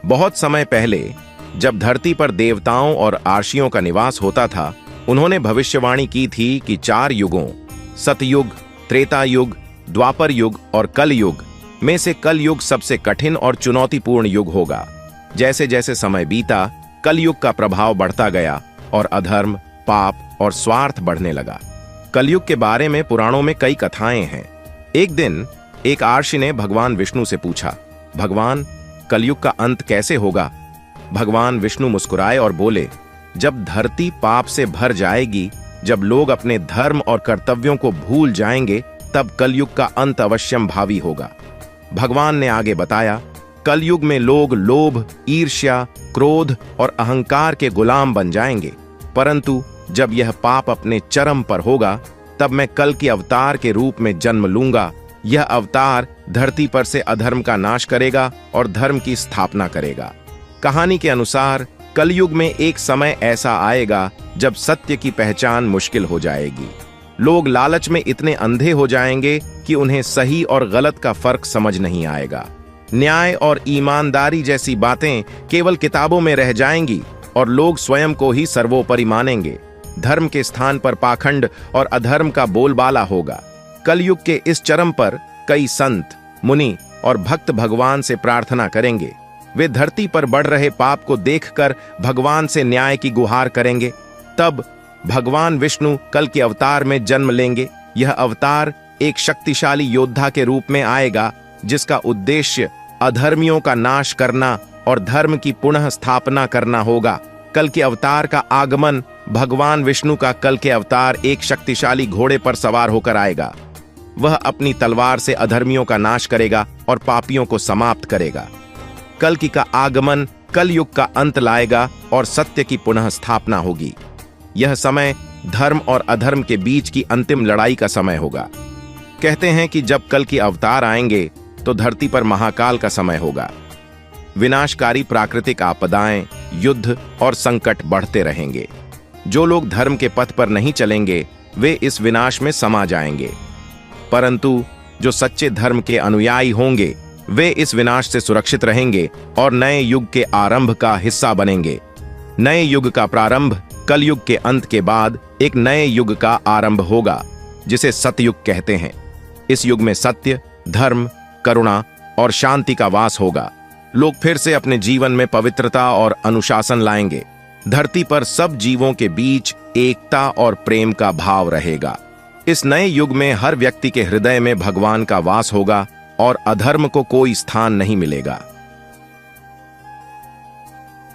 बहुत समय पहले जब धरती पर देवताओं और आर्षियों का निवास होता था, उन्होंने भविष्यवाणी की थी कि 4 युगों सतयुग, त्रेता युग, द्वापर युग और कल युग में से कल युग सबसे कठिन और चुनौतीपूर्ण युग होगा। जैसे जैसे समय बीता, कलयुग का प्रभाव बढ़ता गया और अधर्म, पाप और स्वार्थ बढ़ने लगा। कलयुग के बारे में पुराणों में कई कथाएं हैं। एक दिन एक आर्षि ने भगवान विष्णु से पूछा, भगवान, कलयुग का अंत कैसे होगा? भगवान विष्णु मुस्कुराए और बोले, जब धरती पाप से भर जाएगी, जब लोग अपने धर्म और कर्तव्यों को भूल जाएंगे, तब कलयुग का अंत अवश्यम भावी होगा। भगवान ने आगे बताया, कलयुग में लोग लोभ, ईर्ष्या, क्रोध और अहंकार के गुलाम बन जाएंगे, परंतु जब यह पाप अपने चरम पर होगा, तब मैं कल के अवतार के रूप में जन्म लूंगा। यह अवतार धरती पर से अधर्म का नाश करेगा और धर्म की स्थापना करेगा। कहानी के अनुसार कलयुग में एक समय ऐसा आएगा जब सत्य की पहचान मुश्किल हो जाएगी। लोग लालच में इतने अंधे हो जाएंगे कि उन्हें सही और गलत का फर्क समझ नहीं आएगा। न्याय और ईमानदारी जैसी बातें केवल किताबों में रह जाएंगी और लोग स्वयं को ही सर्वोपरि मानेंगे। धर्म के स्थान पर पाखंड और अधर्म का बोलबाला होगा। कलयुग के इस चरम पर कई संत, मुनि और भक्त भगवान से प्रार्थना करेंगे। वे धरती पर बढ़ रहे पाप को देखकर भगवान से न्याय की गुहार करेंगे। तब भगवान विष्णु कल के अवतार में जन्म लेंगे। यह अवतार एक शक्तिशाली योद्धा के रूप में आएगा, जिसका उद्देश्य अधर्मियों का नाश करना और धर्म की पुनः स्थापना करना होगा। कल के अवतार का आगमन, भगवान विष्णु का कल के अवतार एक शक्तिशाली घोड़े पर सवार होकर आएगा। वह अपनी तलवार से अधर्मियों का नाश करेगा और पापियों को समाप्त करेगा। कल की का आगमन कल युग का अंत लाएगा और सत्य की पुनः स्थापना होगी। यह समय धर्म और अधर्म के बीच की अंतिम लड़ाई का समय होगा। कहते हैं कि जब कल के अवतार आएंगे तो धरती पर महाकाल का समय होगा। विनाशकारी प्राकृतिक आपदाएं, युद्ध और संकट बढ़ते रहेंगे। जो लोग धर्म के पथ पर नहीं चलेंगे, वे इस विनाश में समा जाएंगे, परंतु जो सच्चे धर्म के अनुयायी होंगे, वे इस विनाश से सुरक्षित रहेंगे और नए युग के आरंभ का हिस्सा बनेंगे। नए युग का प्रारंभ कलयुग के अंत के बाद एक नए युग का आरंभ होगा, जिसे सतयुग कहते हैं। इस युग में सत्य, धर्म, करुणा और शांति का वास होगा। लोग फिर से अपने जीवन में पवित्रता और अनुशासन लाएंगे। धरती पर सब जीवों के बीच एकता और प्रेम का भाव रहेगा। इस नए युग में हर व्यक्ति के हृदय में भगवान का वास होगा और अधर्म को कोई स्थान नहीं मिलेगा।